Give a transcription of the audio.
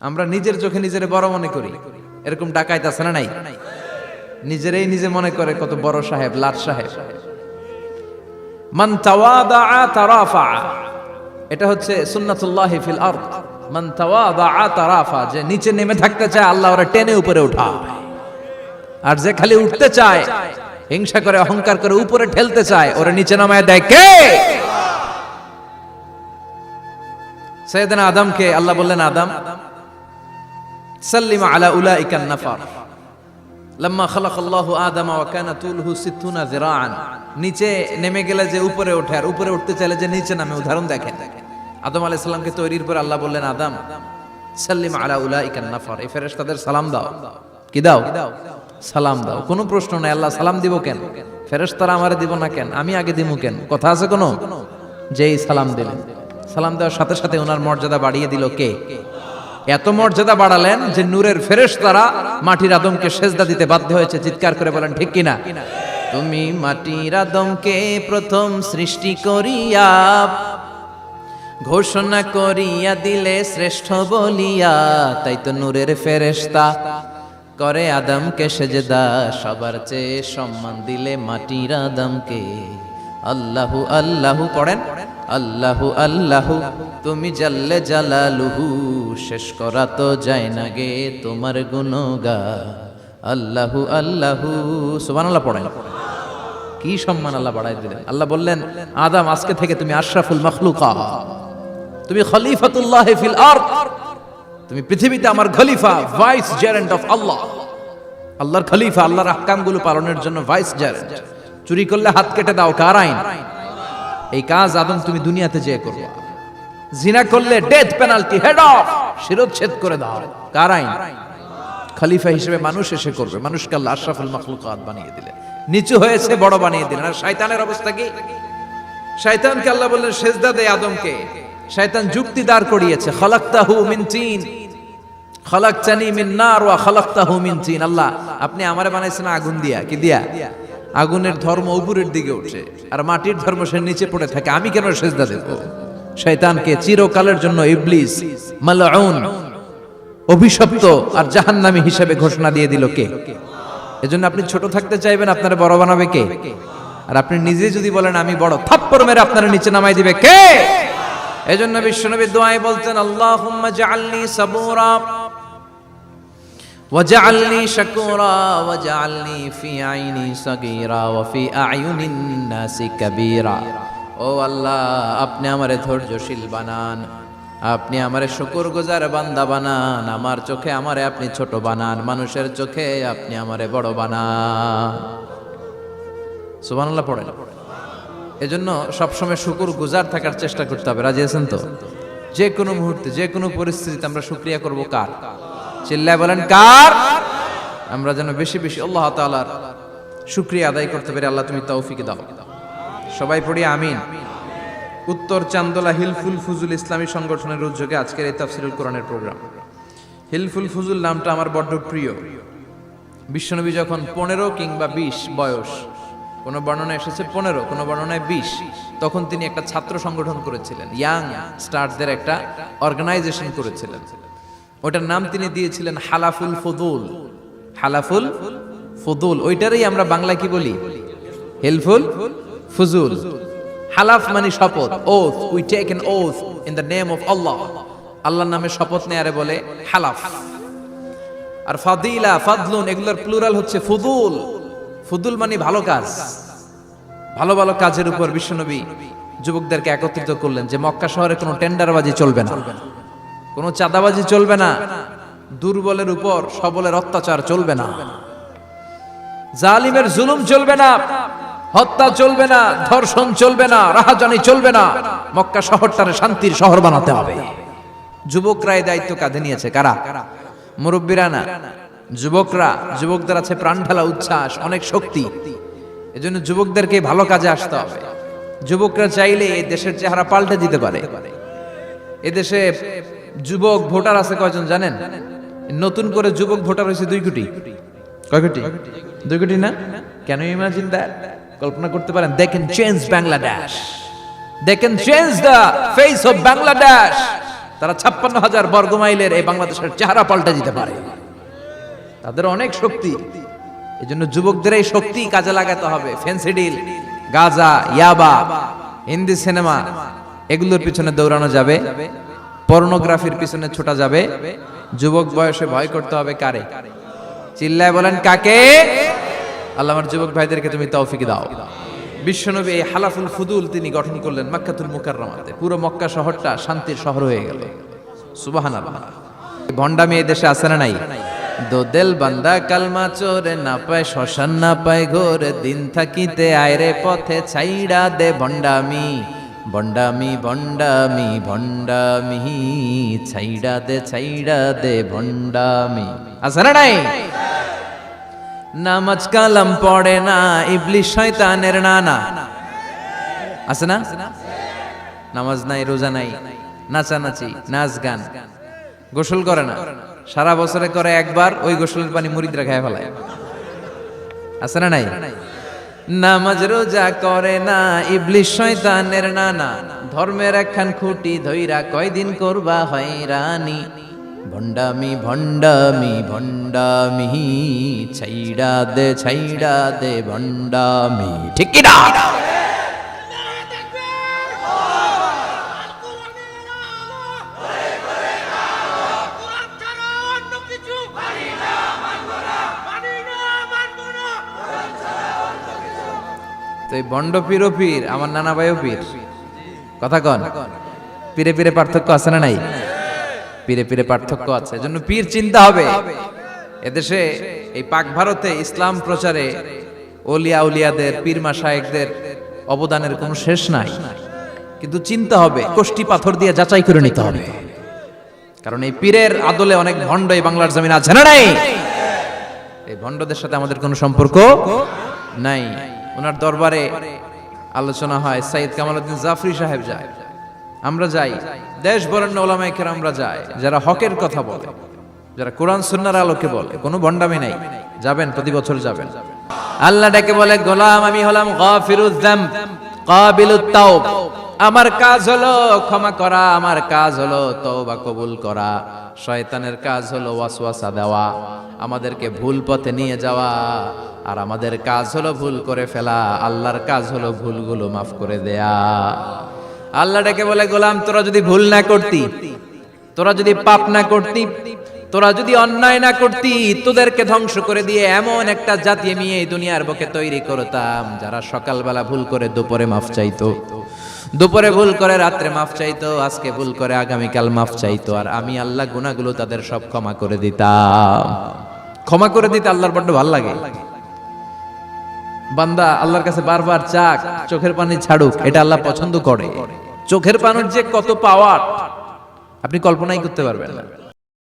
আমরা নিজের চোখে নিজের বড় মনে করি, এরকম ডাকাইত আছে না নাই? নিজেরাই নিজে মনে করে কত বড় সাহেব, লাট সাহেব। মান তাওয়াদা তারাফা, এটা হচ্ছে সুন্নাতুল্লাহি ফিল আরদ। মান তাওয়াদা তারাফা, যে নিচে নেমে থাকতে চায় আল্লাহ ওরা টেনে উপরে উঠায়, আর যে খালি উঠতে চায়, হিংসা করে অহংকার করে উপরে ঠেলতে চায়, ওরা নিচে নামায় দেয় কে? সাইয়েদনা আদমকে আল্লাহ বললেন, আদম সাল্লিম আলা উলাইকান নাফার লাম্মা খালাকাল্লাহু আদম ওয়া কানা তুলহু 60 যিরাআন। নিচে নেমে গেলে যে উপরে ওঠে, আর উপরে উঠতে চাইলে যে নিচে নামে, উদাহরণ দেখেন। আদম আলাইহিস সালামকে তৈরির পর আল্লাহ বললেন, আদম সাল্লিম আলা উলাইকান নাফার, এই ফেরেশতাদের সালাম দাও। কি দাও? সালাম দাও। কোনো প্রশ্ন নাই, আল্লাহ সালাম দিব কেন? ফেরেশতারা আমারে দিব না কেন? আমি আগে দিব কেন? কথা আছে কোনো? যেই সালাম দিলেন, সালাম দেওয়ার সাথে সাথে ওনার মর্যাদা বাড়িয়ে দিল কে? এত মর্যাদা বাড়ালেন যে নূরের ফেরেশতারা মাটির আদমকে সেজদা দিতে বাধ্য হয়েছে। চিৎকার করে বলেন ঠিক কিনা? তুমি মাটির আদমকে প্রথম সৃষ্টি করিয়া ঘোষণা করিয়া দিলে শ্রেষ্ঠ বলিয়া, তাই তো নূরের ফেরেশতা করে আদমকে সেজদা। সবার চেয়ে সম্মান দিলে মাটির আদমকে। আল্লাহু আল্লাহু পড়েন, আল্লাহু আল্লাহু তুমি জাল্লে জালালুহু, শেষ করা তো যায় না গে তোমার গুণগান। আল্লাহু আল্লাহু, সুবহানাল্লাহ পড়েন। কি সম্মান আল্লাহ বাড়াই দিলেন। আল্লাহ বললেন, আদম আজকে থেকে তুমি আশরাফুল মাখলুকাত, তুমি খলিফাতুল্লাহ ফিল আরদ, তুমি পৃথিবীতে আমার খলিফা, ভাইস জেরেন্ট অফ আল্লাহ। আল্লাহর খলিফা, আল্লাহর আহকামগুলো পালনের জন্য ভাইস জেরেন্ট। চুরি করলে হাত কেটে দাও, কার আইন? এই কাজ আদম তুমি দুনিয়াতে যেয়ে করবা। জিনা করলে ডেথ পেনাল্টি, হেড অফ, শিরচ্ছেদ করে দাও, কার আইন? খলিফা হিসেবে মানুষ এসে করবে। মানুষকে আল্লাহ আশরাফুল মাখলুকাত বানিয়ে দিলেন, নিচু হয়েছে বড় বানিয়ে দিলেন। আর শয়তানের অবস্থা কি? শয়তানকে আল্লাহ বললেন সেজদা দে আদমকে। শয়তান যুক্তি দাঁড় করিয়েছে, খালাকতাহু মিন তিন খালাকতানি মিন নার ওয়া খালাকতাহু মিন তিন। আল্লাহ আপনি আমারে বানাইছেন আগুন দিয়া। কি দিয়া? আগুনের ধর্ম উপরের দিকে উঠে, আর মাটির ধর্ম সে নিচে পড়ে থাকে, আমি কেন সেজদা দেব? শয়তানকে চিরকালের জন্য ইবলিস মালউন, অভিশপ্ত আর জাহান্নামী হিসেবে ঘোষণা দিয়ে দিল কে? এজন্য আপনি ছোট থাকতে চাইবেন, আপনারা বড় বানাবে কে? আর আপনি নিজে যদি বলেন আমি বড়, থাপ্পড় মেরে আপনারা নিচে নামাই দিবে কে? এজন্য বিশ্বনবী দোয়ায় বলতেন, আল্লাহুম্মা জাআলনি সাবুরা ওয়াজআলনি শাকুরা ওয়াজআলনি ফি আইনি সাগীরা ওয়া ফি আ'য়ুনিন নাসি কাবীরা। ও আল্লাহ, আপনি আমারে ধৈর্যশীল বানান, আপনি আমারে শুকরগুজার বান্দা বানান, আমার চোখে আমারে আপনি ছোট বানান, মানুষের চোখে আপনি আমারে বড় বানান। সুবহানাল্লাহ পড়েন। এজন্য সবসময় শুকরগুজার থাকার চেষ্টা করতে হবে। রাজি আছেন তো? যে কোনো মুহূর্তে, যে কোনো পরিস্থিতিতে আমরা শুকরিয়া করব কার? চিল্লায় বলেন কার? আমরা যেন বেশি বেশি আল্লাহ তাআলার শুকরিয়া আদায় করতে পারি। আল্লাহ তুমি তৌফিক দাও। সবাই পড়ি আমিন। উত্তর চান্দোলা হিলফুল ফুজুল ইসলামী সংগঠনের উদ্যোগে আজকের এই তাফসীরুল কোরআনের প্রোগ্রাম। হিলফুল ফুজুল নামটা আমার বড্ড প্রিয়। বিশ্বনবী যখন 15 কিংবা 20 বয়স, কোন বর্ণনায় এসেছে 15, কোন বর্ণনায় 20, তখন তিনি একটা ছাত্র সংগঠন করেছিলেন, ইয়াং স্টারদের একটা অর্গানাইজেশন করেছিলেন। ওটার নাম তিনি দিয়েছিলেন হালাফুল ফুদুল। হালাফুল ফুদুল, ওইটারই আমরা বাংলায় কি বলি? হিলফুল ফুজুল। হালাফ মানে শপথ, oath, we take an oath in the name of Allah. আল্লাহর নামে শপথ নেয়ারে বলে হালাফ। আর ফাদিলা, ফাদলুন, এগুলোর প্লুরাল হচ্ছে ফুদুল। ফুদুল মানে ভালো কাজ। ভালো ভালো কাজের উপর বিশ্বনবী যুবকদেরকে একত্রিত করলেন যে মক্কা শহরে কোনো টেন্ডারবাজি চলবে না, কোনো চাঁদাবাজি চলবে না, দুর্বলের উপর সবলের অত্যাচার চলবে না, জালিমের জুলুম চলবে না, হত্যা চলবে না, ধর্ষণ চলবে না, রাহাজানি চলবে না। মক্কা শহরটারে শান্তির শহর বানাতে হবে। যুবকরা এই দায়িত্ব কাঁধে নিয়েছে। কারা? মুরব্বীরা না, যুবকরা। যুবকদের আছে প্রাণ ঢালা উচ্ছ্বাস, অনেক শক্তি। এজন্য যুবকদেরকে ভালো কাজে আসতে হবে। যুবকরা চাইলে এই দেশের চেহারা পাল্টে দিতে পারে। এদেশে যুবক ভোটার আছে কয়জন জানেন? নতুন করে যুবক ভোটার হয়েছে 2 কোটি। কয় কোটি? 2 কোটি না? Can you imagine that? কল্পনা করতে পারেন? They can change Bangladesh, they can change the face of Bangladesh. তারা 56,000 বর্গ মাইলের এই বাংলাদেশের চেহারা পাল্টে দিতে পারে। তাদের অনেক শক্তি। এই জন্য যুবকদের এই শক্তি কাজে লাগাতে হবে। ফেন্সিডিল, গাঁজা, ইয়াবা, হিন্দি সিনেমা এগুলোর পিছনে দৌড়ানো যাবে, পর্নোগ্রাফির পিছনে ছোটা যাবে। যুবক বয়সে ভয় করতে হবে কারে? চিল্লায় বলেন কাকে? আল্লাহ আমার যুবক ভাইদেরকে তুমি তৌফিক দাও। বিশ্বনবী এই হালাফুল ফুদুল তিনি গঠন করলেন মক্কাতুল মুকাররমাতে। পুরো মক্কা শহরটা শান্তির শহর হয়ে গেল। সুবহানাল্লাহ। ভণ্ডামি এই দেশে আছে না নাই? দো দিল বান্দা কালমা চোরে, না পায় শ্মশান না পায় ঘোর, দিন থাকিতে আয়রে পথে ছাইড়া দে ভণ্ডামি, ভণ্ডামি ভণ্ডামি ভণ্ডামি, ছাইড়া দে ভণ্ডামি। আছে না নাই? নামাজ কালাম পড়ে না, ইবলিশ শয়তানের নানা। আছে না? নামাজ নাই, রোজা নাই, নাচানাচি, নাচ গান, গোসল করে না, সারা বছরে করে একবার, ওই গোসলের পানি মুরিদরা খেয়ে ফেলায়। আছে না নাই? নামাজ রোজা করে না, ইবলিশ শয়তানের নানা, ধর্মের একখান খুঁটি ধইরা কয়দিন করবা হয়রানি, ভণ্ডামি ভণ্ডামি ভণ্ডামি, ছাইড়া দে ভণ্ডামি। ঠিক কি না? তো এই বন্ড পীর ও পীর, আমার নানা ভাইও পীর। কথা কন, পীরে পীরে পার্থক্য আছে না নাই? পীরে পীরে পার্থক্য আছে। এজন্য পীর চিন্তা হবে। এদেশে এই পাক ভারতে ইসলাম প্রচারে ওলিয়া উলিয়াদের, পীর মাশায়েখদের অবদানের কোনো শেষ নাই। কিন্তু চিন্তা হবে, কষ্টি পাথর দিয়ে যাচাই করে নিতে হবে। কারণ এই পীরের আদলে অনেক ভণ্ড এই বাংলার জমিন আছে না নাই? এই ভণ্ডদের সাথে আমাদের কোনো সম্পর্ক নাই। ওনার দরবারে আলোচনা হয়, সাইয়্যিদ কামালউদ্দিন জাফরি সাহেব যায়, আমরা যাই, দেশ বরেণ্য ওলামায়ে কেরামরা যায়, যারা হকের কথা বলে, যারা কোরআন সুন্নাহর আলোকে বলে, কোনো ভণ্ডামি নাই। যাবেন, প্রতি বছর যাবেন। আল্লাহ ডেকে বলে, গোলাম আমি হলাম গাফিরুয যামব কাবিলুত তাওব। আমার কাজ হলো ক্ষমা করা, আমার কাজ হলো তওবা কবুল করা। শয়তানের কাজ হলো ওয়াসওয়াসা দেওয়া, আমাদেরকে ভুল পথে নিয়ে যাওয়া। আর আমাদের কাজ হলো ভুল করে ফেলা, আল্লাহর কাজ হলো ভুলগুলো মাফ করে দেয়া। আল্লাহ ডেকে বলে, গোলাম তোরা যদি ভুল না করতি, তোরা যদি পাপ না করতি, তোরা যদি অন্যায় না করতি, তোদেরকে ধ্বংস করে দিয়ে এমন একটা জাতি আমি এই দুনিয়ার বুকে তৈরি করতাম, যারা সকালবেলা ভুল করে দুপুরে মাফ চাইতো, দুপুরে ভুল করে রাত্রে মাফ চাইতো, আজকে ভুল করে আগামীকাল মাফ চাইতো। আর আমি আল্লাহ গুনাহগুলো তাদের সব ক্ষমা করে দিতাম। ক্ষমা করে দিতে আল্লাহর বড্ড ভালো লাগে। বান্দা আল্লাহর কাছে বারবার চাক, চোখের পানি ছাড়ুক, এটা আল্লাহ পছন্দ করে। চোখের পানির যে কত পাওয়ার আপনি কল্পনাই করতে পারবেন না।